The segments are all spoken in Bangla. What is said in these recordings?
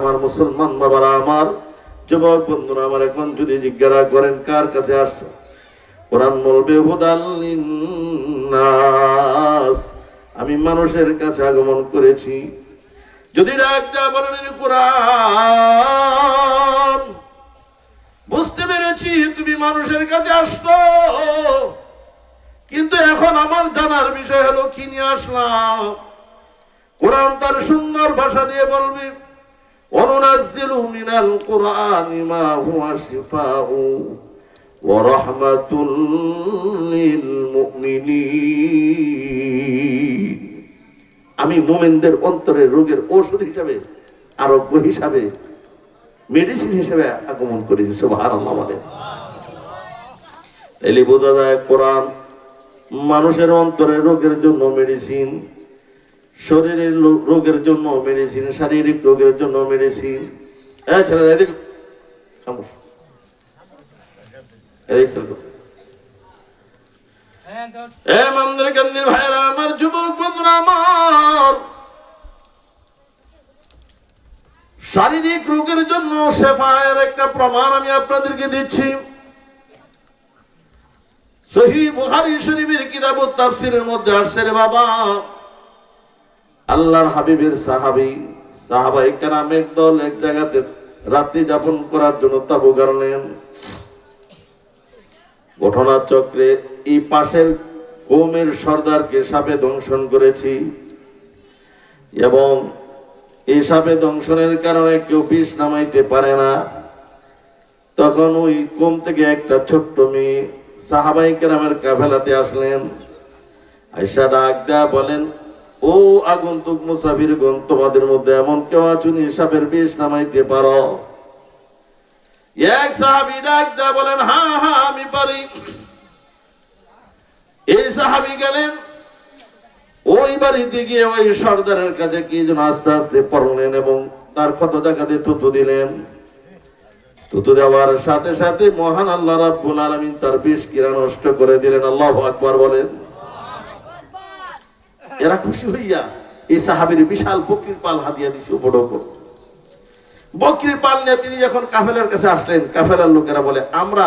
আমার, মুসলমান বাবারা আমার, যুবক বন্ধুরা আমার, এখন যদি জিজ্ঞাসা করেন কার কাছে আসছো, কোরআন বলবে হুদাল লিন্নাস, আমি মানুষের কাছে আগমন করেছি। যদি ডাকটা বলেন কোরআন, বুঝতে পেরেছি তুমি মানুষের কাছে আসছো, কিন্তু এখন আমার জানার বিষয় হলো কি নিয়ে আসলাম। কোরআন তার সুন্দর ভাষা দিয়ে বলবে ওয়ানুনাজ্জিলু মিনাল কুরআনি মা হুয়া শিফাউ ওয়া রাহমাতুল লিল মুমিনিন। আমি মুমিনদের অন্তরের রোগের ঔষধ হিসাবে, আরোগ্য হিসাবে, মেডিসিন হিসাবে আগমন করেছি। সুবহানাল্লাহ বলে। তাইলে বোঝা যায় কোরআন মানুষের অন্তরের রোগের জন্য মেডিসিন, শরীরের রোগের জন্য মেডিসিন, শারীরিক রোগের জন্য মেডিসিন। ছেলেরা এদিকে খামোশ, এদিকে খেলবো। ভাইরা আমার, যুবক বন্ধুরা আমার, শারীরিক রোগের জন্য শেফায়ের একটা প্রমাণ আমি আপনাদেরকে দিচ্ছি। সহিহ বুখারী শরীফের কিতাবুত তাফসীরের মধ্যে আসছে রে বাবা, আল্লাহর হাবিবের সাহাবায়ে কেরাম একদল এক জায়গাতে রাত্রি যাপন করার জন্য তাঁবু গাড়লেন। ঘটনা চক্রে এই পাশের কওমের সর্দারকে সাপে দংশন করেছি, এবং এই সাপে দংশনের কারণে কেউ বিষ নামাইতে পারে না। তখন ওই কওম থেকে একটা ছোট্ট মেয়ে সাহাবায়ে কেরামের কাফেলাতে আসলেন। আয়েশা ডাক দেয়া বলেন, ও আগন্তুক মুসাফিরগণ, তোমাদের মধ্যে এমন কেউ আছেন সাপের বিষ নামাইতে পারো? এক সাহাবী ডাক দেয়া বলেন, হ্যাঁ হ্যাঁ আমি পারি। এই সাহাবী গেলেন ওই বাড়িতে গিয়ে ওই সর্দারের কাছে কি যেন আস্তে আস্তে পড়লেন এবং তার ক্ষত জায়গাতে থুতু দিলেন। থুতু দেওয়ার সাথে সাথে মহান আল্লাহ রাব্বুল আলামিন তার বিষ কিরা নষ্ট করে দিলেন। আল্লাহু আকবার বলেন। এরা খুশি হইয়া এই সাহাবীর বিশাল বকরির পাল হাদিয়া দিছে। বড় বড় বকরির পাল নিয়ে তিনি যখন কাফেলার কাছে আসলেন, কাফেলার লোকেরা বলে, আমরা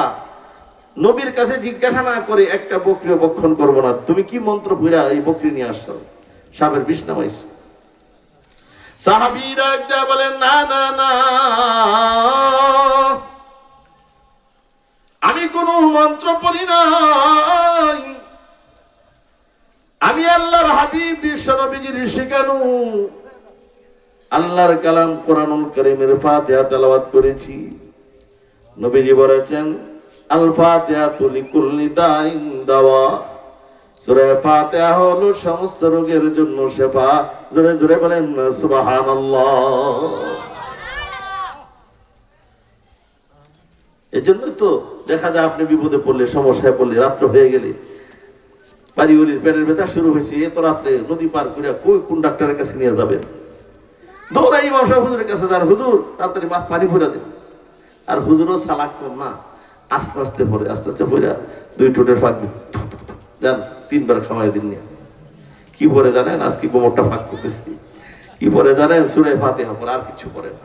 নবীর কাছে জিজ্ঞাসা না করে একটা বকরি ভক্ষণ করবো না, তুমি কি মন্ত্র পড়া এই বকরি নিয়ে আসছো, সাপের বিষ নামাইছো? সাহাবীরা একটা বলেন, না না না, আমি কোন মন্ত্র পড়ি নাই, আমি আল্লাহর হাবিব বিশ্ব নবীজির শেখানো আল্লাহর কালাম কোরআনুল কারীমের ফাতিহা তেলাওয়াত করেছি। নবীজি বলেছেন, আল ফাতিহাতু লিকুল্লি দাইন দাওয়া, সূরা ফাতিহা হলো সমস্ত রোগের জন্য শেফা। জোরে জোরে বলেন সুবহানাল্লাহ। এজন্য তো দেখা যায় আপনি বিপদে পড়লে, সমস্যায় পড়লে, রাত্র হয়ে গেলে, পারিবারিক পেটের ব্যথা শুরু হয়েছে, এত রাত্রে নদী পার করে কোন ডাক্তারের কাছে নিয়ে যাবেন? দৌড়াই ইমাম সাহেব হুজুরের কাছে যান, হুজুর তাড়াতাড়ি পানি ভরে দেন। আর হুজুরও চালাক কম না, আস্তে আস্তে পড়ে, আস্তে আস্তে পড়ে দুই ঠোঁটের ফাঁক যান, 3 বার খাওয়াই দিন। কি পরে জানেন? আজকে কোমরটা ফাঁক করতেছি। কি পরে জানেন? সূরা ফাতিহা পড়ে, আর কিছু পড়ে না।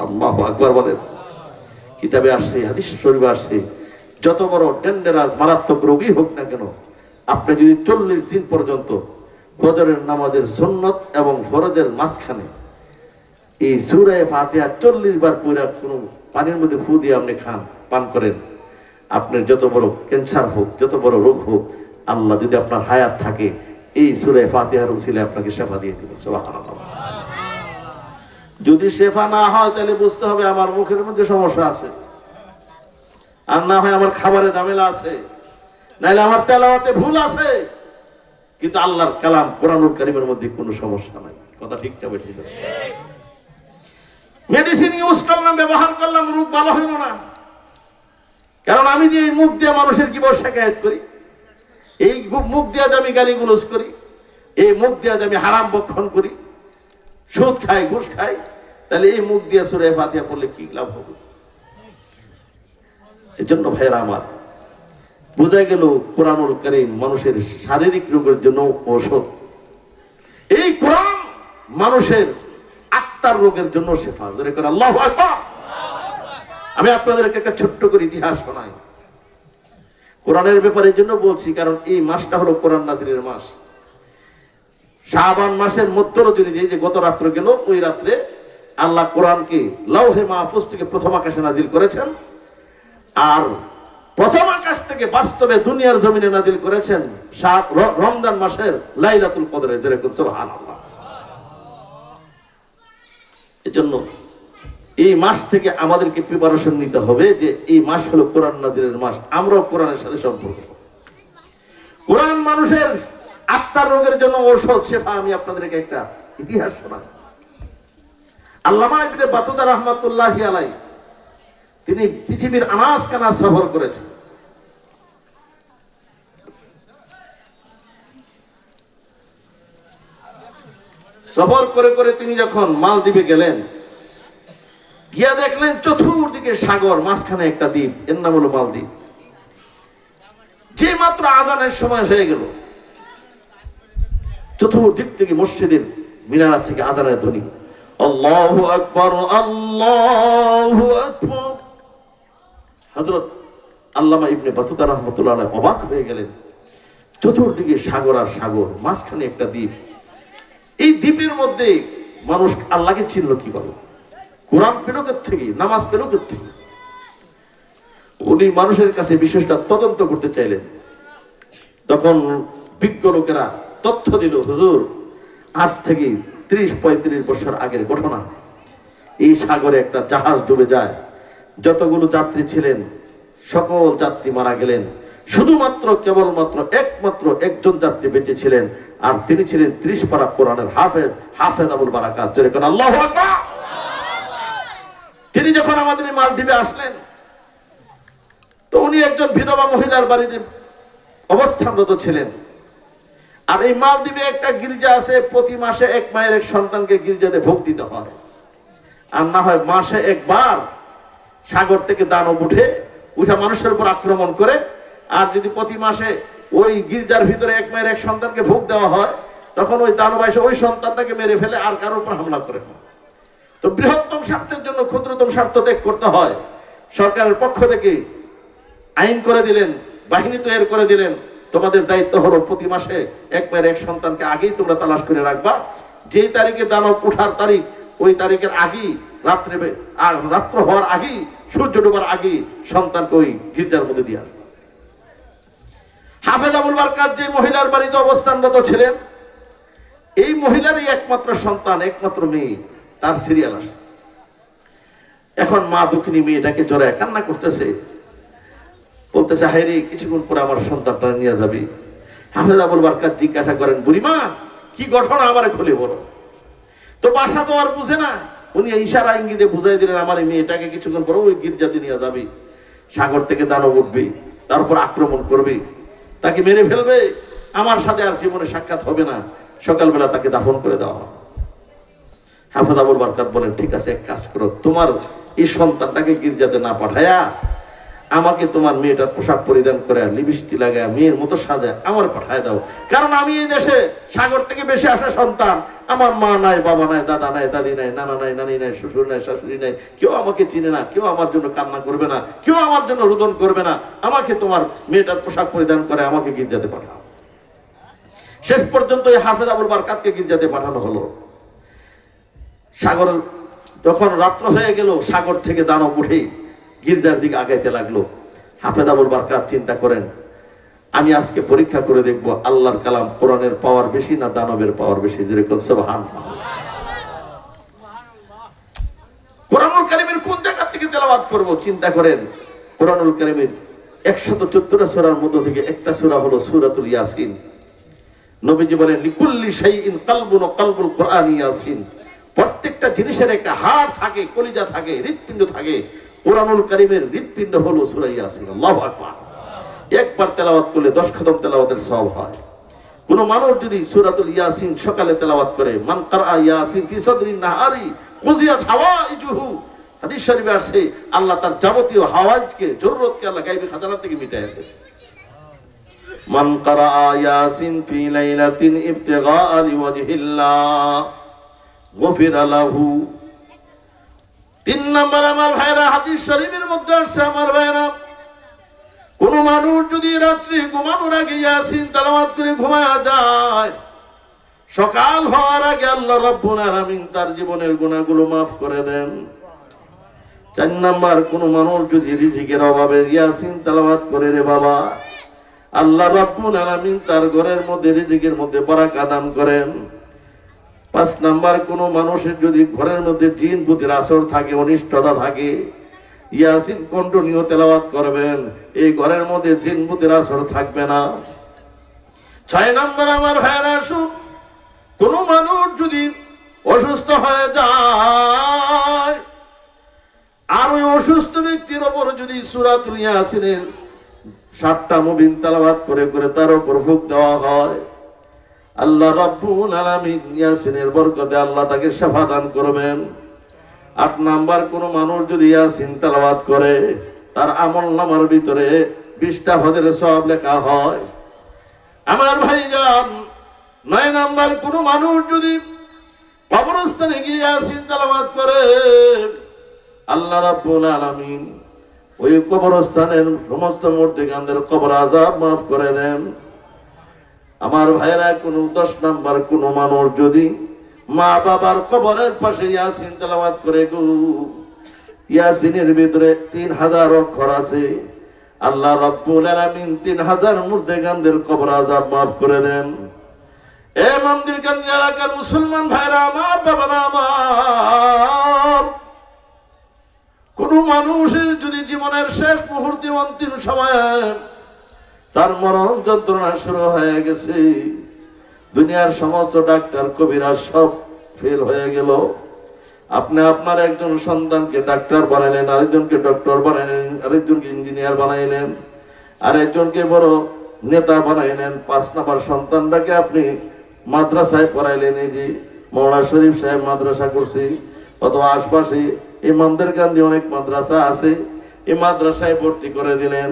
আল্লাহু আকবার বলেন। কিতাবে আসছে, হাদিস শরীফে আসছে, যত বড় ডেঞ্জারাস মারাত্মক রোগী হোক না কেন, আপনি যদি 40 দিন পর্যন্ত ফজরের নামাজের সুন্নত এবং ফরজের মাঝখানে এই সূরা ফাতিহা 40 বার পড়ে কোনো পানির মধ্যে ফু দিয়ে আপনি খান, পান করেন, আপনার যত বড় ক্যান্সার হোক, যত বড় রোগ হোক, আল্লাহ যদি আপনার হায়াত থাকে এই সূরা ফাতিহার উসিলে আপনাকে শেফা দিয়ে দিবেন। সুবহানাল্লাহ। যদি শেফা না হয় তাহলে বুঝতে হবে আমার মুখের মধ্যে সমস্যা আছে, আর না হয় আমার খাবারে ঝামেলা আছে, নাইলে আমার তেলাওয়াতে ভুল আছে, কিন্তু আল্লাহর কালাম কোরআনুল কারীমের মধ্যে কোনো সমস্যা নাই। কথা ঠিক না বেঠিক? মেডিসিন ইউজ করলাম, ব্যবহার করলাম, রোগ ভালো হইল না, কারণ আমি যে এই মুখ দিয়ে মানুষের কি বড় শিকায়ত করি, এই মুখ দিয়ে আমি গালিগুলোজ করি, এই মুখ দিয়ে আমি হারাম ভক্ষণ করি, সুদ খাই, ঘুষ খাই, তাহলে এই মুখ দিয়ে সূরা ফাতিহা পড়লে কি লাভ হবে? এই জন্য ভাইরা আমার, বোঝা গেল কোরআনুল কারীম মানুষের শারীরিক রোগের জন্য ঔষধ। এই কোরআন মানুষের আত্মার রোগের জন্য শেফা। জোরে করে আল্লাহু আকবার। আমি আপনাদেরকে একটা ছোট্ট করে ইতিহাস শোনাই কোরআনের ব্যাপারে। জন্য বলছি কারণ এই মাসটা হলো কোরআন নাজিলের মাস। শাবান মাসের মধ্য রজনী, যে গত রাত্র গেল, ওই রাত্রে আল্লাহ কোরআনকে লাউহে মাহফুজ থেকে প্রথম আকাশে নাজিল করেছেন, আর প্রথম আকাশ থেকে বাস্তবে দুনিয়ার জমিনে নাজিল করেছেন রমজান মাসের লাইলাতুল কদরে। যেরকম সুবহানাল্লাহ। এজন্য এই মাস থেকে আমাদেরকে প্রিপারেশন নিতে হবে যে এই মাস হলো কোরআন নাজিলের মাস। আমরাও কোরআনের সাথে সম্পর্ক। কোরআন মানুষের আত্মার রোগের জন্য ঔষধ, শেফা। আমি আপনাদেরকে একটা ইতিহাস শোনাই। আল্লামা ইবনে বাতুতা রাহমাতুল্লাহি আলাইহি তিনি পৃথিবীর আনাজ কানাজ সফর করেছেন। সফর করে করে তিনি যখন মালদ্বীপে গেলেন, গিয়া দেখলেন চতুর্দিকে সাগর, মাঝখানে একটা দ্বীপ, এর নাম হলো মালদ্বীপ। যে মাত্র আযানের সময় হয়ে গেল, চতুর্দিক থেকে মসজিদের মিনারা থেকে আযানের ধ্বনি, আল্লাহু আকবার, আল্লাহু আকবার। হযরত আল্লামা ইবনে বাতুতা রাহমাতুল্লাহ আলাইহি অবাক হয়ে গেলেন। চতুর্দিকে সাগর আর সাগর, মাঝখানে একটা দ্বীপ। এই দ্বীপের মধ্যে মানুষ আল্লাহকে চিনল কিভাবে? কোরআন পেল থেকে, নামাজ পেল থেকে? উনি মানুষের কাছে বিষয়টা তদন্ত করতে চাইলেন। তখন বিজ্ঞ লোকেরা তথ্য দিল, হুজুর, আজ থেকে 30-35 বছর আগের ঘটনা। এই সাগরে একটা জাহাজ ডুবে যায়, যতগুলো যাত্রী ছিলেন সকল যাত্রী মারা গেলেন। শুধুমাত্র কেবলমাত্র একমাত্র একজন যাত্রী বেঁচে ছিলেন, আর তিনি ছিলেন 30 পারা কোরআনের হাফেজ আবুল বারাকাত। যেরকম আল্লাহু আকবার। তিনি যখন আমাদের মালদ্বীপে আসলেন, তো উনি একজন বিধবা মহিলার বাড়িতে অবস্থানরত ছিলেন। আর এই মালদ্বীপে একটা গির্জা আছে, প্রতি মাসে এক মায়ের এক সন্তানকে গির্জাতে ভোগ দিতে হয়। আর না হয় মাসে একবার সাগর থেকে দানব উঠে মানুষের উপর আক্রমণ করে। আর যদি প্রতি মাসে ওই গির্জার ভিতরে এক মায়ের এক সন্তানকে ভোগ দেওয়া হয়, তখন ওই দানব এসে ওই সন্তানটাকে মেরে ফেলে আর কারোর উপর হামলা করে না। তো বৃহত্তম স্বার্থের জন্য ক্ষুদ্রতম স্বার্থ ত্যাগ করতে হয়। সরকারের পক্ষ থেকে আইন করে দিলেন, বাহিনী তৈরি করে দিলেন, তোমাদের দায়িত্ব হলো প্রতি মাসে এক মায়ের এক সন্তানকে আগেই তোমরা তালাশ করে রাখবা। যেই তারিখে দানব উঠার তারিখ, ওই তারিখের আগেই রাত্র হওয়ার আগেই, সূর্য ডোবার আগেই সন্তানকে ওই গির্জার মধ্যে দিয়ে আসবে। হাফেজ আবুল বারকাত যে মহিলার বাড়িতে অবস্থানরত ছিলেন, এই মহিলারই একমাত্র সন্তান, একমাত্র মেয়ে, তার সিরিয়াল আসছে। এখন মা দুঃখিনী মেয়েটাকে জড়ায় কান্না করতেছে, বলতেছে, হায় রে, কিছুক্ষণ পরে আমার সন্তানটা নিয়ে যাবে। হাফেজ আবুল বারকাত জিজ্ঞাসা করেন, বুড়িমা, কি ঘটনা আমারে খুলে বলো। তো বাসা তো আর বুঝে না, উনি ইশারা ইঙ্গিতে বুঝাই দিলেন, আমার এই মেয়েটাকে কিছুক্ষণ পরে ওই গির্জাতে নিয়ে যাবে। সাগর থেকে দানব উঠবে, তার উপর আক্রমণ করবে, তাকে মেরে ফেলবে, আমার সাথে আর জীবনে সাক্ষাৎ হবে না, সকালবেলা তাকে দাফন করে দেওয়া হবে। হাফেজ আবুল বারকাত বলেন, ঠিক আছে, এক কাজ করো, তোমার এই সন্তানটাকে গির্জাতে না পাঠায়া আমাকে তোমার মেয়েটার পোশাক পরিধান করে লিপস্টিক লাগায় মেয়ের মতো সাজায় আমার পাঠায় দাও। কারণ আমি এই দেশে সাগর থেকে বেশি আসা সন্তান, আমার মা নাই, বাবা নাই, দাদা নাই, দাদি নাই, নানা নাই, নানি নাই, শ্বশুর নাই, শাশুড়ি নাই, কেউ আমাকে চিনে না, কেউ আমার জন্য কান্না করবে না, কেউ আমার জন্য রোদন করবে না। আমাকে তোমার মেয়েটার পোশাক পরিধান করে আমাকে গির্জাতে পাঠাও। শেষ পর্যন্ত এই হাফেজ আবুল বারকাতকে গির্জাতে পাঠানো হলো। সাগর যখন রাত্র হয়ে গেল, সাগর থেকে দানব উঠে গির্জার দিকে আগাইতে লাগলো। হাফেজ আবুল বারকাত চিন্তা করেন, আমি আজকে পরীক্ষা করে দেখবো আল্লাহর কালাম কোরআনের পাওয়ার বেশি না দানবের পাওয়ার বেশি। যেরকম সুবহানাল্লাহ। কোরআনুল কারীমের কোন জায়গা থেকে তেলাওয়াত করব চিন্তা করেন। কোরআনুল কারীমের 114টা সূরার মধ্যে থেকে একটা সূরা হলো সূরাতুল ইয়াসিন। নবীজি বলেন, লিকুল্লি শাইইন কালবুন ওয়া কালবুল কোরআনি ইয়াসিন। প্রত্যেকটা জিনিসের একটা হাড় থাকে, কলিজা থাকে, হৃৎপিণ্ড থাকে। কোরআনুল কারীমের হৃৎপিণ্ড হলো সূরা ইয়াসিন। আল্লাহু আকবার। একবার তেলাওয়াত করলে 10 খতম তেলাওয়াতের সওয়াব হয়। কোন মানুষ যদি সূরাতুল ইয়াসিন সকালে তেলাওয়াত করে, মান কারা ইয়াসিন ফি সাদরিন নাহারি কুজিয়াত হাওয়াইজুহু, হাদিস শরীফে আছে, আল্লাহ তার যাবতীয় হাওয়াইজকে, জরুরতকে আল্লাহ গায়বী খাজানা থেকে মিটায় দেয়। মান কারা ইয়াসিন ফি লাইলাতিন ইবতিগা লিওয়াজহিল্লাহ, গফিরা লাহু। 3 নম্বর আমার ভাইরা, হাদিস শরীফের মধ্যে আসছে আমার ভাইরা, কোন মানুষ যদি রাত্রি ঘুমানোর আগে ইয়াসিন তেলাওয়াত করে ঘুমায়া যায়, সকাল হওয়ার আগে আল্লাহ রাব্বুল আলামিন তার জীবনের গুনাহগুলো মাফ করে দেন। 4 নম্বর, কোন মানুষ যদি রিজিকের অভাবে ইয়াসিন তেলাওয়াত করে রে বাবা, আল্লাহ রাব্বুল আলামিন তার ঘরের মধ্যে রিজিকের মধ্যে বারাকা দান করেন। 5 নম্বর, কোন মানুষের যদি ঘরের মধ্যে জিন ভূতের আসর থাকে, অনিষ্টতা থাকে, ইয়াসিন কন্টিনিউ তেলাওয়াত করবেন, এই ঘরের মধ্যে জিন ভূতের আসর থাকবে না। 6 নম্বর আমার ভাইরা, আসুন, কোন মানুষ যদি অসুস্থ হয়ে যায় আর ওই অসুস্থ ব্যক্তির ওপর যদি সূরাতুল ইয়াসিনের 7টা মুবিন তেলাওয়াত করে করে তার উপর ফুঁক দেওয়া হয়, আল্লাহ রাব্বুল আলামিন ইয়াসিনের বরকতে আল্লাহ তাকে শিফা দান করবেন। 8 নাম্বার, কোন মানুষ যদি ইয়াসিন তেলাওয়াত করে তার আমলনামার ভিতরে 20টা হজের সওয়াব লেখা হয়। আমার ভাইজান, 9 নাম্বার, কোন মানুষ যদি কবরস্থানে গিয়ে ইয়াসিন তেলাওয়াত করে, আল্লাহ রাব্বুল আলামিন ওই কবরস্থানের সমস্ত মুর্দাগানদের কবর আযাব মাফ করে দেন। আমার ভাইরা, কোন 10 নাম্বার, কোন মানুষ যদি মা বাবার কবরের পাশে ইয়াসিন তেলাওয়াত করে গো, ইয়াসিনের ভিতরে 3000 অক্ষর আছে, আল্লাহ রাব্বুল আলামিন 3000 মুর্দাগানদের কবর আযাব মাফ করে দেন। এ মন্দির কান্দি এলাকার মুসলমান ভাইরা আমার, বাবারা আমার, কোন মানুষের যদি জীবনের শেষ মুহূর্তে অন্তিম সময়ে তার মরণ যন্ত্রণা শুরু হয়ে গেছে, দুনিয়ার সমস্ত ডাক্তার কবিরাজ সব ফেল হয়ে গেল, আপনি আপনার একজন সন্তানকে ডাক্তার বানাইলেন, আরেকজনকে ডক্টর বানাইলেন, আরেকজনকে ইঞ্জিনিয়ার বানাইলেন, আরেকজনকে বড় নেতা বানাইলেন, 5 নম্বর সন্তানটাকে আপনি মাদ্রাসায় পড়াইলেন, এই যে মৌলা শরীফ সাহেব মাদ্রাসা করছে, অথবা আশপাশে ইমামদের কান্দি অনেক মাদ্রাসা আছে, এই মাদ্রাসায় ভর্তি করে দিলেন।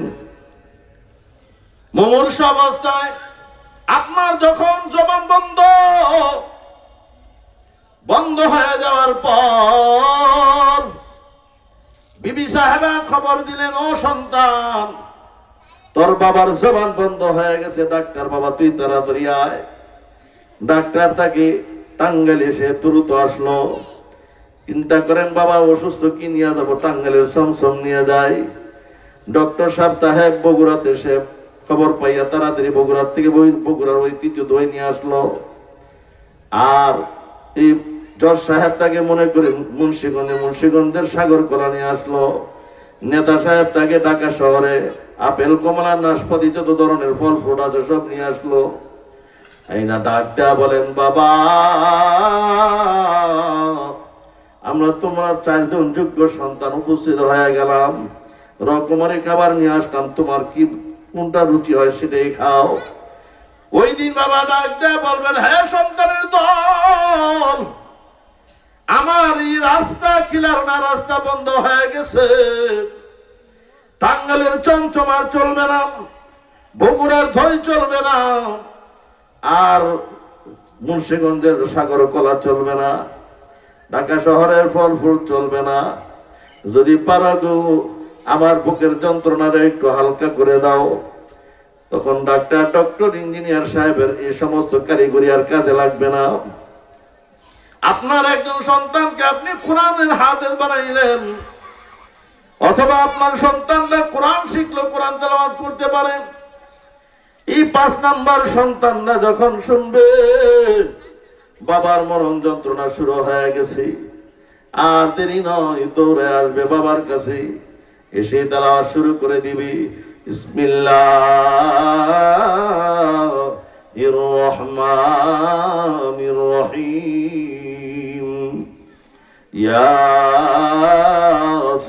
মুমূর্ষ অবস্থায় আপনার যখন জবান বন্ধ হয়ে যাওয়ার পর বিবি সাহেবা খবর দিলেন, ও সন্তান, তোর বাবার জবান বন্ধ হয়ে গেছে, ডাক্তার বাবা তুই তাড়াতাড়ি আয়। ডাক্তার তাকে টাঙ্গাইল এসে দ্রুত আসলো। চিন্তা করেন, বাবা অসুস্থ, কি নিয়ে যাবো, টাঙ্গাইলের সমসম নিয়ে যায়। ডক্টর সাহেব বগুড়াতে এসে খবর পাইয়া তাড়াতাড়ি বগুড়ার থেকে বগুড়ার ঐতিহ্য দই নিয়ে আসলো। আর এই জজ সাহেব তাকে মনে করে মুন্সিগঞ্জের সাগর কলা নিয়ে আসলো। নেতা সাহেব তাকে ঢাকা শহরে আপেল, কমলা, নাশপাতি, যত ধরনের ফল ফ্রুট আছে সব নিয়ে আসলো। এই না ডাক দেয়া বলেন, বাবা আমরা তোমার 4 জন যোগ্য সন্তান উপস্থিত হয়ে গেলাম, রকমারি খাবার নিয়ে আসলাম, তোমার কি কোনটা রুচি হয় সেটাই খাও। ওই দিন বাবা ডাক দেয়া বলবেন, হ্যাঁ সন্তানের দল, আমার এই রাস্তা কিলার না, রাস্তা বন্ধ হয়ে গেছে, টাঙ্গাইলের চমচমার চলবে না, বগুড়ার ধই চলবে না, আর মুন্সিগঞ্জের সাগর কলা চলবে না, ঢাকা শহরের ফল ফুল চলবে না। যদি পারো গো আমার বুকের যন্ত্রণাটা একটু হালকা করে দাও। তখন ডক্টর ইঞ্জিনিয়ার সাহেবের এই সমস্ত কারিগরি আর কাজে লাগবে না। আপনার একজন সন্তানকে আপনি কোরআনের হাফেজ বানাইলেন, অথবা আপনার সন্তানরা কোরআন শিখলো, কোরআন তেলাওয়াত করতে পারেন। এই 5 নাম্বার সন্তানরা যখন শুনবে বাবার মরণ যন্ত্রণা শুরু হয়ে গেছে, আর দেরি নয়, দৌড়ে আসবে বাবার কাছে, এসে তেলাওয়াত শুরু করে দিবি, বিসমিল্লাহির রহমানির রহিম,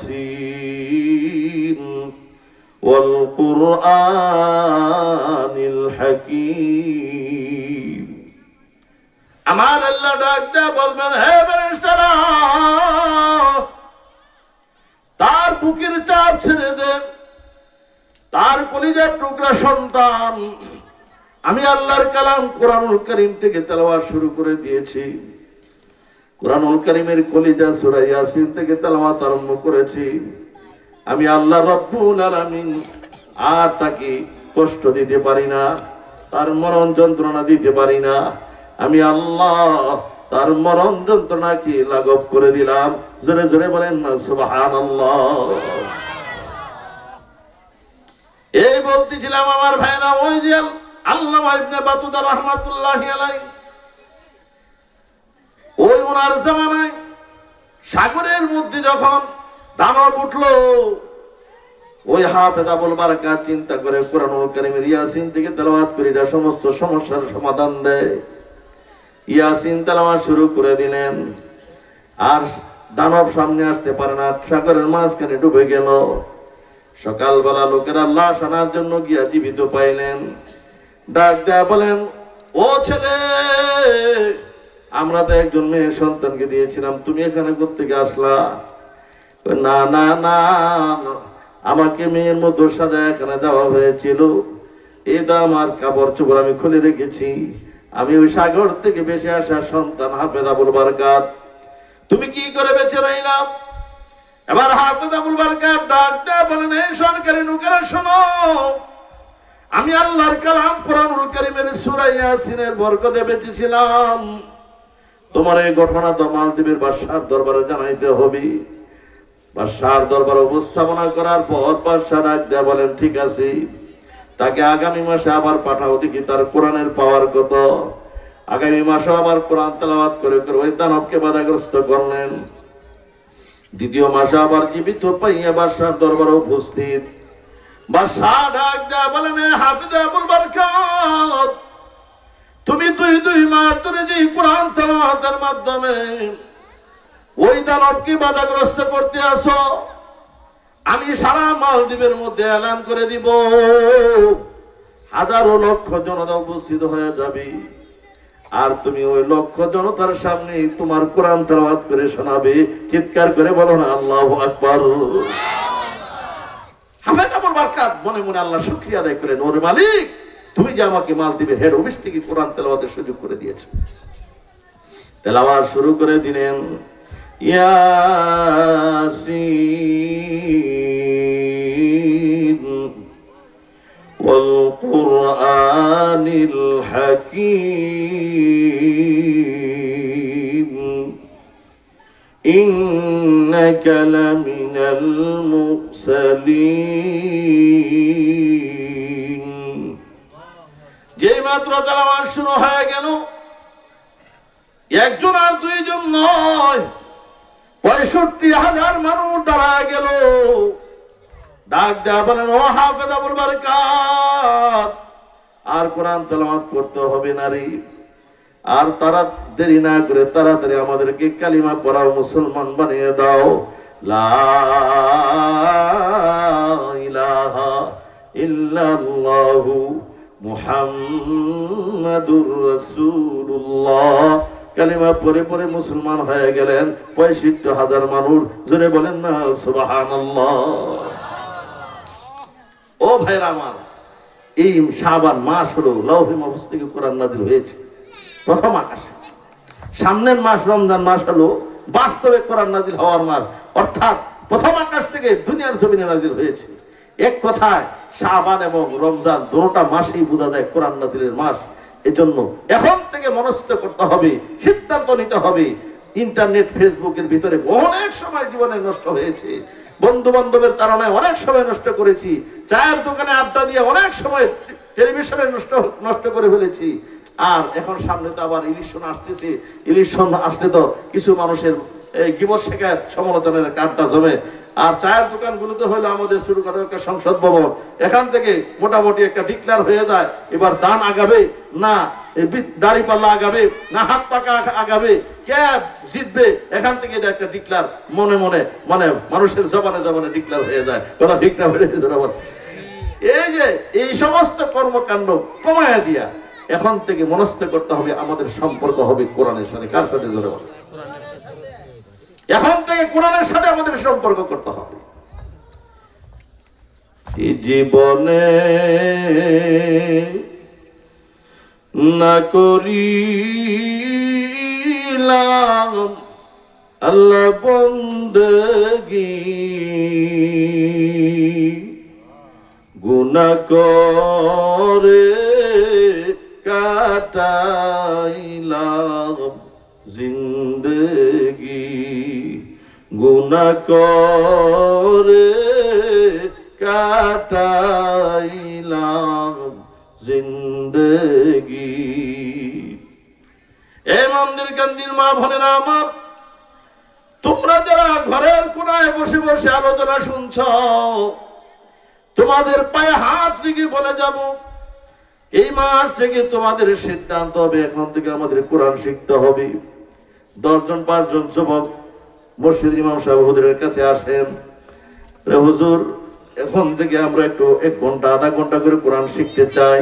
ইয়াসিন ওয়াল কুরআনিল হাকীম। আমার আল্লাহ ডাক দেয়া বলবেন, হে ফেরেশতারা, তার বুকের চাপ ছেড়ে দেন, তার কলিজার টুকরা সন্তান আমি আল্লাহর কালাম কোরআনুল কারীম থেকে তেলাওয়াত শুরু করে দিয়েছি। কুরআনুল কারীমের কলিজা সূরা ইয়াসিন থেকে তেলাওয়াত আরম্ভ করেছি। আমি আল্লাহ রাব্বুল আলামিন আর তাকে কষ্ট দিতে পারি না, তার মরণ যন্ত্রণা দিতে পারি না। আমি আল্লাহ তার মরণ যন্ত্রণাকে লাঘব করে দিলাম। জোরে জোরে বলেন না সুবহানাল্লাহ। এই বলতেছিলাম আমার ভাইরা, ওই যে আল্লামা ইবনে বাতুতা রাহমাতুল্লাহি আলাইহি, ওই ওনার জামানায় সাগরের মধ্যে যখন দানব উঠলো, ওই হাফেজ আবুল বারাকাত চিন্তা করে কুরআনুল কারীমের ইয়াসিন থেকে তেলাওয়াত করে এটা সমস্ত সমস্যার সমাধান দেয়। ইয়াসিন তেলাওয়াত শুরু করে দিলেন, আর দানব সামনে আসতে পারে না, সাগরের মাঝখানে ডুবে গেল। সকালবেলা লোকেরা লাশ আনার জন্য গিয়া জীবিত পাইলেন। ডাক দেয়া বলেন, ও ছেলে, আমরা তো একজন মেয়ের সন্তানকে দিয়েছিলাম, তুমি এখানে কোত্থেকে আসলা? না না না, আমাকে মেয়ের মতো সাজায় এখানে দেওয়া হয়েছিল, এই দাম আর কাপড় চোপড় আমি খুলে রেখেছি। আমি ওই সাগর থেকে বেঁচে আসা সন্তান হাফেজ আবুল বারাকাত। তুমি কি করে বেঁচে রইলাম? এবার হাফেজ আবুল বারাকাত ডাক দেয়া বলেন, এই সরকারি নৌকারা শোনো, আমি আল্লাহর কালাম কুরআনুল কারীমের সূরা ইয়াসিনের বরকতে বেঁচেছিলাম। তোমার এই ঘটনা তো মালদ্বীপের বাদশার দরবারে জানাইতে হবে। বাদশার দরবারে উপস্থাপনা করার পর বাদশা ডাক দেয়া বলেন, ঠিক আছে, তাকে আগামী মাসে আবার পাঠাও, দেখি তার কোরআনের পাওয়ার কত। আগামী মাসে আবার কোরআন তেলাওয়াত করে করে ওই দানবকে বাধাগ্রস্ত করলেন। দ্বিতীয় মাসে আবার জীবিত পাইয়া বাদশার দরবারে উপস্থিত। বাদশা ডাক দেয়া বলেন, হাফেজ আবুল বারাকাত, তুমি দুই মাস ধরে যে কোরআন তেলাওয়াতের মাধ্যমে ওই দানবকে বাধাগ্রস্ত করতে আসো, আমি সারা মালদ্বীপের মধ্যে এলান করে দিব, হাজারো লক্ষ জনতা উপস্থিত হয়ে যাবে, আর তুমি ওই লক্ষ জনতার সামনে তোমার কোরআন তেলাওয়াত করে শোনাবে। চিৎকার করে বলো না আল্লাহু আকবার। হাফেজ আবুল বারাকাত মনে মনে আল্লাহ শুকরিয়া আদায় করেন, ওরে মালিক, তুমি যে আমাকে মালদ্বীপে হেড অফিস থেকে কোরআন তেলাওয়াতের সুযোগ করে দিয়েছো। তেলাওয়াত শুরু করে দিলেন, ইয়াসিন ওয়াল কুরআনিল হাকীম ইন্নাকা লামিনাল মুরসালিন। যেই মাত্র তেলাওয়াত শুরু হয়ে গেল, একজন আর দুইজন নয়, 65,000 মানুষ দাঁড়ায় গেল। ডাক দেয়া বলেন, ও হাফেজ আবুল বারাকাত, আর কোরআন তেলাওয়াত করতে হবে না রে, আর তারা দেরি না করে তাড়াতাড়ি আমাদেরকে কালিমা পড়াও, মুসলমান বানিয়ে দাও। লা ইলাহা ইল্লাল্লাহু মুহাম্মাদুর রাসূলুল্লাহ কালিমা পরে পরে মুসলমান হয়ে গেলেন 65,000 মানুষ। জোরে বলেন না সুবহানাল্লাহ। ও ভাইরা আমার, এই শাবান মাস হলো লাউহে মাহফুজ থেকে কোরআন নাযিল হয়েছে প্রথম আকাশে। সামনের মাস রমজান মাস হলো বাস্তবে কোরআন নাযিল হওয়ার মাস, অর্থাৎ প্রথম আকাশ থেকে দুনিয়ার জমিনে নাযিল হয়েছে। এক কথায় শাবান এবং রমজান দুটোটা মাসেই বোঝা যায় কোরআন নাযিলের মাস। এজন্য এখন থেকে মনস্থ করতে হবে, সিদ্ধান্ত নিতে হবে। ইন্টারনেট ফেসবুকের ভিতরে অনেক সময় জীবনে নষ্ট হয়েছে, বন্ধু বান্ধবের কারণে অনেক সময় নষ্ট করেছি, চায়ের দোকানে আড্ডা দিয়ে অনেক সময় টেলিভিশনে নষ্ট করে ফেলেছি। আর এখন সামনে তো আবার ইলেকশন আসতেছে, ইলেকশন আসলে তো কিছু মানুষের গীবত শেখায় সমালোচনার কাঠটা জমে। আর চায়ের দোকানগুলোতে হলো আমাদের শুরু করার একটা সংসদ ভবন, এখান থেকে মোটামুটি একটা ডিক্লার হয়ে যায়, এবার দান আগাবে না দাড়ি পাল্লা আগাবে না হাত পাকা আগাবে, কে জিতবে, এখান থেকে এটা একটা ডিক্লার মনে মনে মানে মানুষের জবানে জবানে ডিক্লার হয়ে যায়। কথা ঠিক না? এই যে এই সমস্ত কর্মকাণ্ড কমায়া দিয়া এখন থেকে মনস্থ করতে হবে আমাদের সম্পর্ক হবে কোরআনের সাথে। কার সাথে? জোরে বলে। এখন থেকে কোরআনের সাথে আমাদের সম্পর্ক করতে হবে। এই জীবনে না করিলাম করিলাম আল্লাহ বন্দেগী, গুনাহ করে কাটাইলাম জিন্দেগি, গুনাহ করে কাটাইলাম জিন্দেগি। এ মন্দির কান্দির মা বোনেরা আমার, তোমরা যারা ঘরের কোনায় বসে বসে আলোচনা শুনছ, তোমাদের পায়ে হাত রেখে বলে যাব, এই মাস থেকে তোমাদের সিদ্ধান্ত হবে এখন থেকে আমাদের কোরআন শিখতে হবে। 10 জন 5 জন যুবক মসজিদ ইমাম সাহেব হুজুরের কাছে আসেন, রে হুজুর এখন থেকে আমরা একটু 1 ঘন্টা আধা ঘন্টা করে কোরআন শিখতে চাই,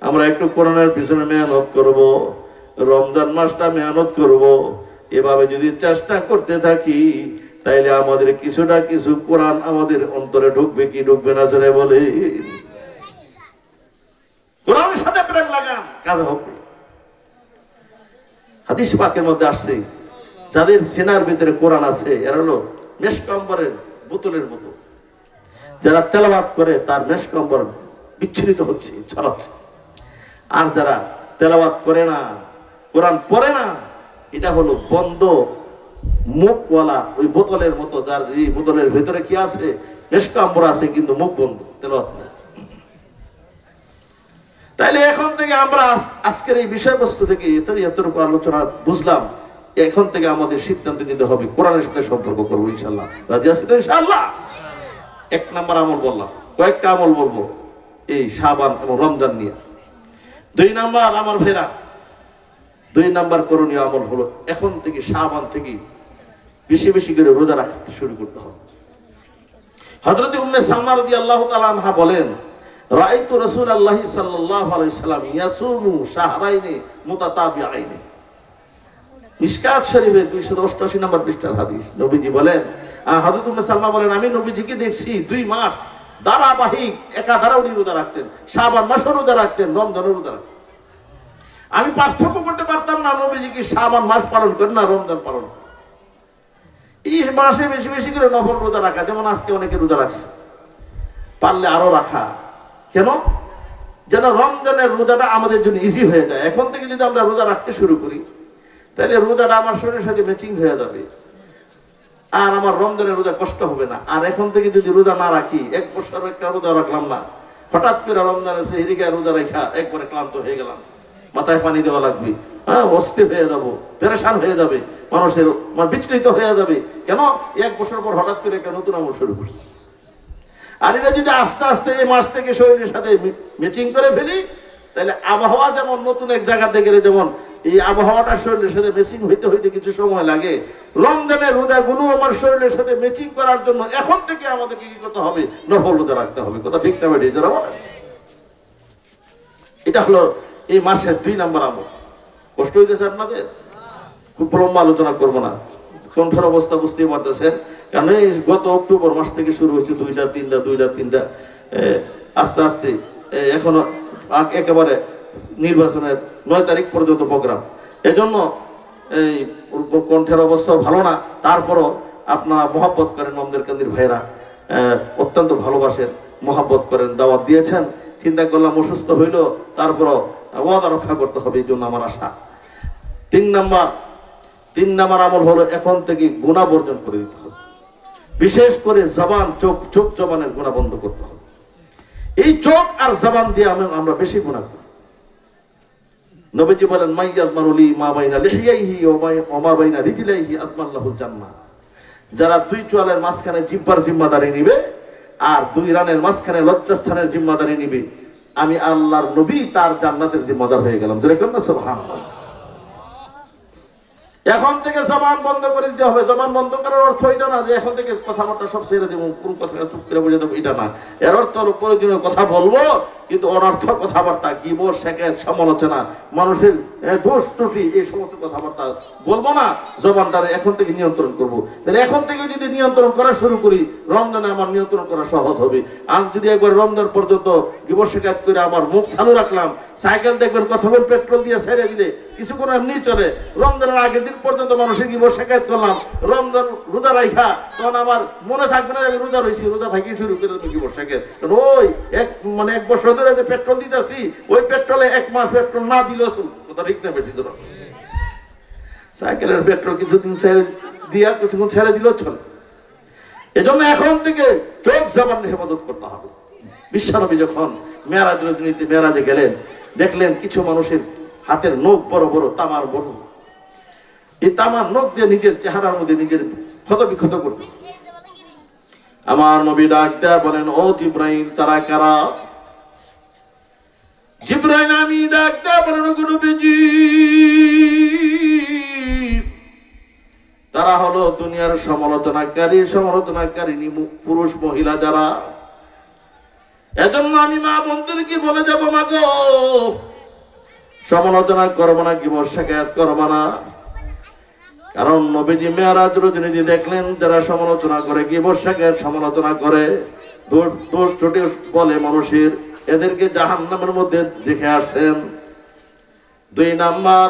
আমরা একটু কোরআনের পিছনে মেহনত করব, রমজান মাসটা মেহনত করব। এভাবে যদি চেষ্টা করতে থাকি তাইলে আমাদের কিছুটা কিছু কোরআন আমাদের অন্তরে ঢুকবে কি ঢুকবে না জোরে বলে। কোরআনের সাথে প্রেম লাগান, কাজ হবে। হাদিস পাকের মধ্যে আসছে, যাদের সিনার ভিতরে কোরআন আছে এরা হলো মেশকম্বরের বোতলের মতো, যারা তেলাওয়াত করে তার মেশকম্বর বিচ্ছিন্ন হচ্ছে, ছড়াচ্ছে। আর যারা তেলাওয়াত করে না, কোরআন পড়ে না, এটা হলো বন্ধ মুখওয়ালা ওই বোতলের মতো, যার এই বোতলের ভিতরে কি আছে, মেশকম্বর আছে কিন্তু মুখ বন্ধ, তেলাওয়াত নেই। তাইলে এখন থেকে আমরা আজকের এই বিষয়বস্তু থেকে এতটুকু আলোচনা বুঝলাম, এখন থেকে আমাদের সিদ্ধান্ত নিতে হবে কোরআনের সাথে সম্পর্ক করবো ইনশাল্লাহ। রাজি আছি তো ইনশাআল্লাহ? 1 নাম্বার আমল বললাম, কয়েকটা আমল বলবো এই শাবান এবং রমজান নিয়ে। 2 নাম্বার আমার ভাইরা, 2 নাম্বার করণীয় আমল হলো এখন থেকে শাবান থেকে বেশি বেশি করে রোজা রাখতে শুরু করতে হবে। হযরত উম্মে সালমা রাদিয়াল্লাহু তাআলা আনহা বলেন, রাআইতু রাসূলুল্লাহ সাল্লাল্লাহু আলাইহি সাল্লাম ইয়াসুমু শাহরাইনি মুতাতাবিআইনি। মিশকাত শরীফে 288 নম্বর পৃষ্ঠার হাদিস। নবীজি বলেন, হযরত উম্মে সালমা বলেন, আমি নবীজিকে দেখছি 2 মাস ধারাবাহিক একাধারে উনি রোজা রাখতেন, শাবান মাসও রোজা রাখতেন, রমজানও রোজা রাখতেন। আমি পার্থক্য করতে পারতাম না নবীজি কি শাবান মাস পালন করেন না রমজান পালন করেন। এই মাসে বেশি বেশি করে নফল রোজা রাখা, যেমন আজকে অনেকে রোজা রাখছে, পারলে আরো রাখা। কেন? যেন রমজানের রোজাটা আমাদের জন্য ইজি হয়ে যায়। এখন থেকে যদি আমরা রোজা রাখতে শুরু করি তাহলে রোজাটা আমার শরীরের সাথে ম্যাচিং হয়ে যাবে, আর আমার রমজানের রোজা কষ্ট হবে না। আর এখন থেকে যদি রোজা না রাখি, 1 বছর একটা রোজা রাখলাম না, হঠাৎ করে রমজানের সেহরিকে রোজা রেখা একবারে ক্লান্ত হয়ে গেলাম, মাথায় পানি দেওয়া লাগবে, অস্থির হয়ে যাবো, পেরেশান হয়ে যাবে, মানুষের বিচলিত হয়ে যাবে। কেন? 1 বছর পর হঠাৎ করে একটা নতুন আমল শুরু করছে। আর এটা যদি আস্তে আস্তে এই মাস থেকে শরীরের সাথে ম্যাচিং করে ফেলি, তাহলে আবহাওয়া যেমন নতুন এক জায়গাতে গেলে যেমন এই আবহাওয়াটা শরীরের সাথে ম্যাচিং হইতে হইতে কিছু সময় লাগে, রমজানের রোজাগুলো আমার শরীরের সাথে ম্যাচিং করার জন্য এখন থেকে আমাদেরকে কি করতে হবে? নফল রোজা রাখতে হবে। কথা ঠিক না বেঠিক? যারা বলেন, এটা হলো এই মাসের 2 নাম্বার আমল। কষ্ট হইতেছে আপনাদের? খুব লম্বা আলোচনা করবো না, কণ্ঠের অবস্থা বুঝতেই পারতেছেন। কারণ এই গত অক্টোবর মাস থেকে শুরু হয়েছে 2টা 3টা, আস্তে আস্তে এখনো একেবারে নির্বাচনের 9 তারিখ পর্যন্ত প্রোগ্রাম। এজন্য এই কণ্ঠের অবস্থা ভালো না, তারপরও আপনারা মহব্বত করেন, মমদের কান্দির ভাইরা অত্যন্ত ভালোবাসেন, মহব্বত করেন, দাওয়াত দিয়েছেন। চিন্তা করলাম অসুস্থ হইল, তারপরও ওয়াদা রক্ষা করতে হবে, এই জন্য আমার আশা। 3 নাম্বার আমল হলো এখন থেকে গুনাহ বর্জন করে দিতে হবে। বিশেষ করে জবান, চোখ জবানের গুনাহ বন্ধ করতে হবে। এই চোখ আর জবান দিয়ে আমরা বেশি গুনাহ করি। নবীজি বলেন, মাইয়াজমানুলি মা বাইনা লিহিয়াইহি ওয়া মা বাইনা রিজলাইহি আতমাল্লাহুল জান্নাহ। যারা 2 চোয়ালের মাঝখানে জিহ্বার জিম্মাদারি নিবে আর 2 রানের মাঝখানে লজ্জাস্থানের জিম্মাদারি নিবে, আমি আল্লাহর নবী তার জান্নাতের জিম্মাদার হয়ে গেলাম। জোরে বলেন না সুবহানাল্লাহ। এখন থেকে জবান বন্ধ করে দিতে হবে। জবান বন্ধ করার অর্থ এটা না যে এখন থেকে কথাবার্তা সব ছেড়ে দেবো, কোন কথা চুপ করে বুঝে দেবো, এটা না। এর অর্থ হলো প্রয়োজনীয় কথা বলবো, কিন্তু অনর্থ কথাবার্তা, গীবত, শেখার, সমালোচনা, মানুষের দোষ ত্রুটি এই সমস্ত কথাবার্তা বলবো না, জবানটারে এখন থেকে নিয়ন্ত্রণ করবো। তাহলে এখন থেকে যদি নিয়ন্ত্রণ করা শুরু করি, রমজানে আমার নিয়ন্ত্রণ করা সহজ হবে। আর যদি একবার রমজান পর্যন্ত গিবর শিকায়ত করে আমার মুখ চালু রাখলাম, সাইকেল দেখবেন কথা বল পেট্রোল দিয়ে ছেড়ে দিলে কিছুক্ষণ এমনি চলে। রমজানের আগের দিন পর্যন্ত মানুষের গিবর শিকায়ত করলাম, রমজান রোজা রাখা, তখন আমার মনে থাকবে না আমি রোজা রয়েছি, রোজা থাকি শুরু করে দেবো গিবর শিকায়ত। ওই এক বছর ধরে যে পেট্রোল দিতেছি, ওই পেট্রোলে 1 মাস পেট্রোল না দিলেও কথা ঠিক না বেশি ধরো। সাইকেলের পেট্রোল কিছুদিন ছেড়ে দিয়া কিছুক্ষণ ছেড়ে দিলেও চলে। এজন্য এখন থেকে চোখ জবান হেফাজত করতে হবে। বিশ্বনবী যখন মেরাজ রজনীতে মেরাজে গেলেন, দেখলেন কিছু মানুষের হাতের নখ বড় বড়, তামার বড়। এই তামার নখ দিয়ে নিজের চেহারার মধ্যে নিজের ক্ষত বিক্ষত করতেছে। আমার নবী ডাক দেয়া বলেন, ও জিব্রাইল, তারা কারা? জিব্রাইল আমি ডাক দেয়া বলেন, নবীজি, তারা হলো দুনিয়ার সমালোচনাকারিণী পুরুষ মহিলা যারা। এজন্য আমি মা বোনদেরকে বলে যাব, মা গো, সমালোচনা করবো না, কি শিকায়ত করবো না। কারণ নবীজি মেরাজ রজনীতে দেখলেন যারা সমালোচনা করে, কি শিকায়ত সমালোচনা করে, দোষ ত্রুটি বলে মানুষের, এদেরকে জাহান্নামের মধ্যে দেখে আসছেন। 2 নাম্বার,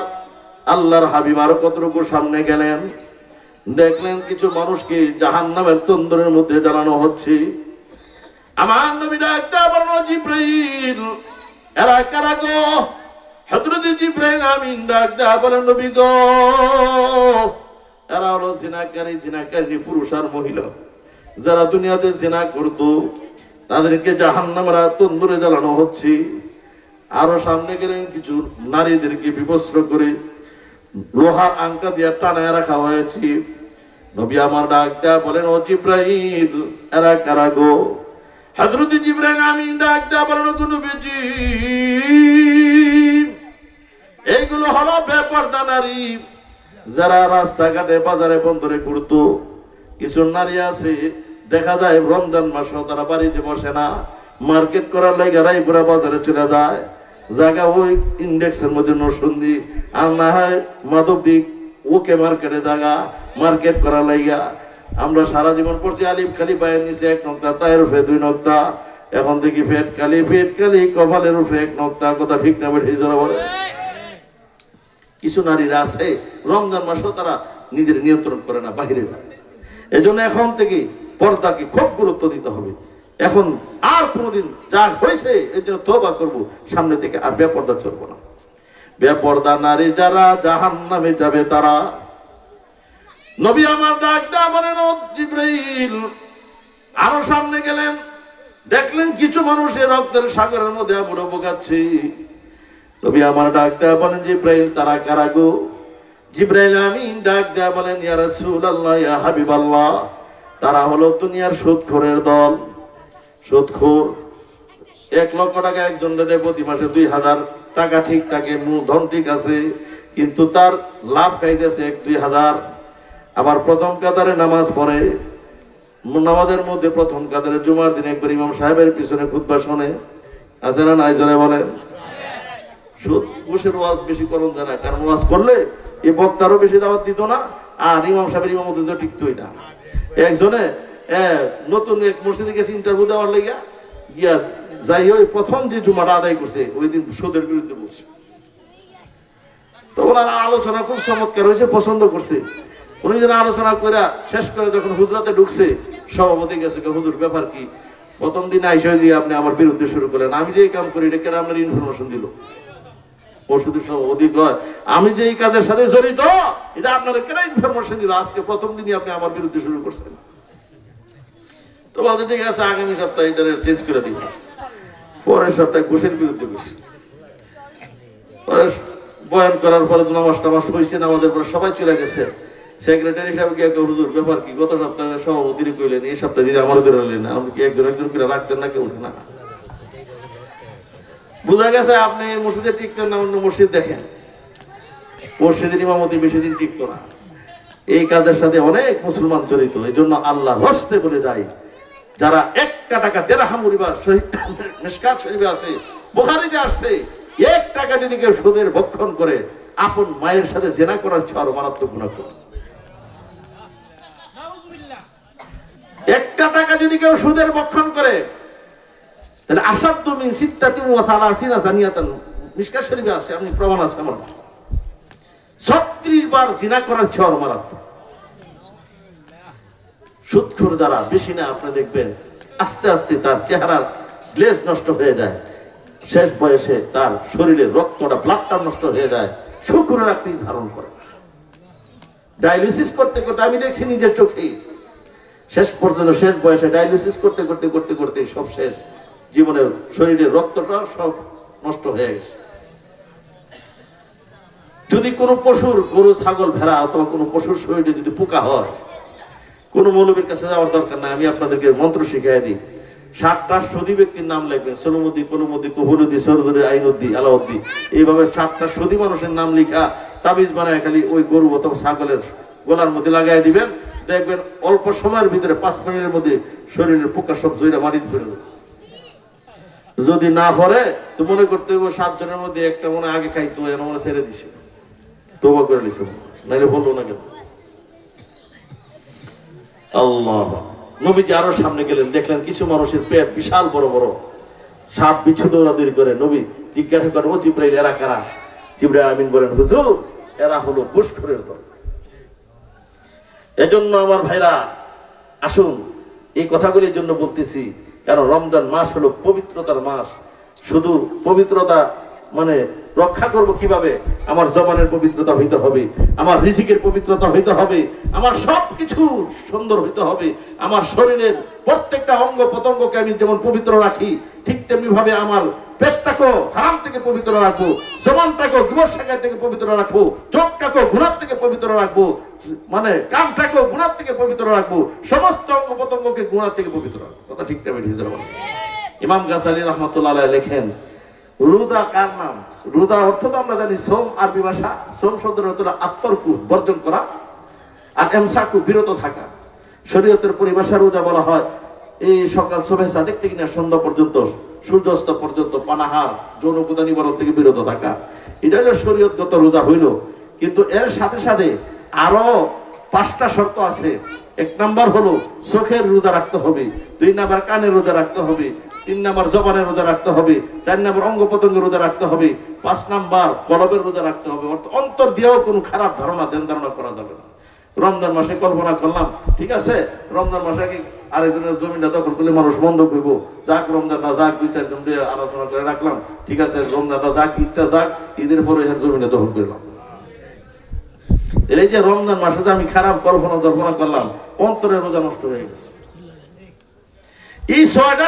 আল্লাহর হাবিব আরো কতটুকু সামনে গেলেন, দেখলেন কিছু মানুষকে জাহান্নামের তন্দুরের মধ্যে জ্বালানো হচ্ছে। আমার নবী ডাকতে বলল, জিব্রাইল, এরা কারা গো? হযরত জিব্রাইল আমিন ডাকতে বলেন, নবী গো, এরা হলো জিনাকারী পুরুষ আর মহিলা যারা দুনিয়াতে জিনা করত, তাদেরকে জাহান্নামের তন্দুরে জ্বালানো হচ্ছে। আরো সামনে গেলেন কিছু নারীদেরকে বিবস্ত্র করে লোহার আংটা দিয়ে টানায় রাখা হয়েছে। নবী আমার ডাক দেয়া বলেন, ও জিব্রাইল, এরা কারা গো? হযরত জিব্রাইল আমিন ডাক দেয়া বলেন, নবীজি, এইগুলো হলো বেপরদা নারী যারা রাস্তাঘাটে বাজারে বন্দরে ঘুরতো। কিছু নারী আছে দেখা যায় রমজান মাসেও তারা বাড়িতে বসে না, মার্কেট করার লাগে রায়পুরা বাজারে চলে যায়, জায়গা ওই ইন্ডেক্সের মধ্যে নরসিংদী আর না হয় মাধবদী ওকে মার্কেটে জায়গা মার্কেট করার লাইগা। আমরা সারা জীবন পড়ছি আলিফ খালি পায়ের নিচে 1 নক্তা, তায়ের উপরে 2 নক্তা, এখন দেখি ফেট খালি কপালের উপরে 1 নক্তা। কথা ঠিক না বেঠিক যারা বলে? কিছু নারীরা আছে রমজান মাসেও তারা নিজের নিয়ন্ত্রণ করে না, বাইরে যায়। এজন্য এখন থেকে পর্দাকে খুব গুরুত্ব দিতে হবে। এখন আর কোনোদিন যা হয়েছে এর জন্য তওবা করবো, সামনে থেকে আর বেপর্দা চলবো না। বেপর্দা নারী যারা জাহান্নামে যাবে তারা। নবী আমার ডাক দেয়া বলেন, ও জিব্রাইল, আরো সামনে গেলেন, দেখলেন কিছু মানুষের রক্তের সাগরের মধ্যে আবুড়ো বোকাচ্ছে। নবী আমার ডাক দেয়া বলেন, জিব্রাইল, তারা কারা গো? জিব্রাইল আমিন ডাক দেয়া বলেন, ইয়া রাসূলুল্লাহ, ইয়া হাবিবাল্লাহ, তারা হলো দুনিয়ার সুদখোরের দল। সুদখোর, 1 লক্ষ টাকা একজন দেয় প্রতি মাসে 2000 টাকা ঠিক থাকে, মূলধন ঠিক আছে, কিন্তু তার লাভ খাইতেছে 1-2 হাজার। আবার প্রথম কাতারে নামাজ পড়ে, নামাজের মধ্যে প্রথম কাতারে জুমার দিন একবার ইমাম সাহেবের পিছনে খুতবা শোনে, আছে না নাই? জনে বলে সুদ ঘুষের ওয়াজ বেশি করুন যায় না, কারণ ওয়াজ করলে এই বক্তারও বেশি দাওয়াত দিত না, আর ইমাম সাহেবের ইমামতি তো টিকতই না। একজনে নতুন এক মসজিদে গেছে ইন্টারভিউ দেওয়ার লেগা, গিয়া যাই ওই প্রথম যে জুমাটা আদায় করছে ওই দিন সুদের বিরুদ্ধে বলছে। তো ওনার আলোচনা খুব চমৎকার হয়েছে, পছন্দ করছে। উনি যেন আলোচনা করে শেষ করে যখন হুজরাতে ঢুকছে, সভাপতি গেছে, হুজুর ব্যাপার কি? প্রথম দিন আইসা দিয়ে আপনি আমার বিরুদ্ধে শুরু করলেন, আমি যে কাম করি এটা কেন আপনার ইনফরমেশন দিল? পরশুদের সভাপতি কয়, আমি যে এই কাজের সাথে জড়িত এটা আপনারা কেন ইনফরমেশন দিল? আজকে প্রথম দিনই আপনি আমার বিরুদ্ধে শুরু করছেন। তো বলতে ঠিক আছে, আগামী সপ্তাহে এটা চেঞ্জ করে দিব। পরের সপ্তাহে ঘুষের বিরুদ্ধে বসে বয়ান করার পরে নামাজটা হয়েছে, নামাজের পরে সবাই চলে গেছে। সেক্রেটারি সাহেব গিয়ে হুজুর ব্যাপার কি? গত সপ্তাহে সভাপতি কইলেন, এই সপ্তাহে দিদি আমারও ধরে নিলেন, আপনি কি একজন করে রাখতেন না? কেউ উঠে না। বোঝা গেছে আপনি মসজিদে টিকতেন না, অন্য মসজিদ দেখেন। মসজিদের ইমামতি বেশি দিন টিকতো না। এই কাজের সাথে অনেক মুসলমান জড়িত। এই জন্য আল্লাহ হস্তে বলে যায়, যারা 1 টাকা দেরহামুরিবা মিশকাত শরীফে আছে, বুখারীতে আসছে, 1 টাকা যদি কেউ সুদের ভক্ষণ করে আপন মায়ের সাথে জেনা করার চেয়ে আরো মারাত্মক গুনাহ করে। একটা টাকা যদি কেউ সুদের ভক্ষণ করে তাহলে আসাদ্দু মিন সিত্তাতিন ওয়া সালাসিনা জানিয়াতান, মিশকাত শরীফে আছে, আমি প্রমাণ আছে আমার কাছে, 36 বার জিনা করার চেয়ে আরো মারাত্মক। সুদখোর যারা বেশি না, আপনি দেখবেন আস্তে আস্তে তার চেহারার গ্লেজ নষ্ট হয়ে যায়, শেষ বয়সে তার শরীরের রক্তটা ব্লাডটা নষ্ট হয়ে যায়, শুকরের আকৃতি ধারণ করে। ডায়ালিসিস করতে করতে আমি দেখছি নিজের চোখেই, শেষ পর্যন্ত শেষ বয়সে ডায়ালিসিস করতে করতে করতে করতে সব শেষ, জীবনের শরীরের রক্তটা সব নষ্ট হয়ে গেছে। যদি কোনো পশুর, গরু ছাগল ভেড়া অথবা কোনো পশুর শরীরে যদি পোকা হয়, কোনো মৌলবীর কাছে যাওয়ার দরকার নাই, আমি আপনাদেরকে মন্ত্র শিখিয়ে দিই। 7টা সদী ব্যক্তির নাম লিখবেন, সলমুদ্দি, কলমুদ্দি, কবুলুদ্দি, সরদুদ্দি, আইনুদ্দি, আলাউদ্দি, এইভাবে 7টা সদী মানুষের নাম লিখা তাবিজ বানায় খালি ওই গরু অথবা ছাগলের গলার মধ্যে লাগাই দিবেন, দেখবেন অল্প সময়ের ভিতরে 5 মিনিটের মধ্যে শরীরের পোকা সব জয়রা মাটিতে পড়ে যাবে। যদি না পড়ে তো মনে করতে হইব 7 জনের মধ্যে একটা মনে আগে খাইতো, এর মনে ছেড়ে দিছে, তওবা করে লিছে, নাইলে বললো না কেন। আল্লাহ। নবীজি আরো সামনে গেলেন, দেখলেন কিছু মানুষের পেট বিশাল বড় বড়, সাপ বিচ্ছু দৌড়াদৌড়ি করে। নবী জিজ্ঞাসা করেন, ও জিবরাইল, এরা কারা? জিবরাইল আমিন বলেন, হুজুর এরা হলো ঘুষখোরের দল। এজন্য আমার ভাইরা আসুন, এই কথাগুলির জন্য বলতেছি, কারণ রমজান মাস হলো পবিত্রতার মাস। শুধু পবিত্রতা মানে রক্ষা করব কিভাবে? আমার জবানের পবিত্রতা হইতে হবে, আমার রিজিকের পবিত্রতা হইতে হবে, আমার সবকিছু সুন্দর হইতে হবে। আমার শরীরের প্রত্যেকটা অঙ্গ প্রত্যঙ্গকে আমি যেমন পবিত্র রাখি, ঠিক তেমনি ভাবে আমার পেটটাকেও হারাম থেকে পবিত্র রাখবো, জবানটাকেও গুনাহ থেকে পবিত্র রাখবো, চোখটাকেও গুনাহ থেকে পবিত্র রাখবো, মানে কানটাকেও গুনাহ থেকে পবিত্র রাখবো, সমস্ত অঙ্গ প্রত্যঙ্গকে গুনাহ থেকে পবিত্র রাখবো। কথা ঠিক তেমনি ইমাম গাজ্জালী রাহমাতুল্লাহ আলাইহি লেখেন, রোজা কার নাম? রোজা অর্থ তো আমরা জানি, সোম আরবি ভাষা, সোম শব্দের অর্থ আত্তরকু বর্জন করা, আর এমসাকু বিরত থাকা। শরীয়তের পরিভাষা রোজা বলা হয় এই সকাল সবে সাদেক থেকে নিয়ে সন্ধ্যা পর্যন্ত, সূর্যাস্ত পর্যন্ত পানাহার, যৌন ক্ষুধা নিবারণ থেকে বিরত থাকা। এটা হলো শরীয়তগত রোজা হইল। কিন্তু এর সাথে সাথে আরো 5টা শর্ত আছে। 1 নাম্বার হলো চোখের রোজা রাখতে হবে, 2 নাম্বার কানের রোজা রাখতে হবে, 3 নাম্বার জবানের রোজা রাখতে হবে, 4 নাম্বার অঙ্গ প্রত্যঙ্গের রোজা রাখতে হবে, 5 নাম্বার কলবের রোজা রাখতে হবে। অন্তর দিয়েও কোনো খারাপ ধারণা ধ্যান ধারণা করা যাবে না। রমজান মাসে কল্পনা করলাম, ঠিক আছে, রমজান মাসে কি আরেকজনের জমিটা দখল করলে মানুষ বন্ধ করবো, যাক রমজানটা যাক, 2-4 জন দিয়ে আলোচনা করে রাখলাম, ঠিক আছে, রমজানটা যাক, ঈদটা যাক, ঈদের পরে এর জমিটা দখল করলাম। এই যে রমজান মাসে যে আমি খারাপ কল্পনা করলাম, অন্তরের রোজা নষ্ট হয়ে গেছে। এই 6টা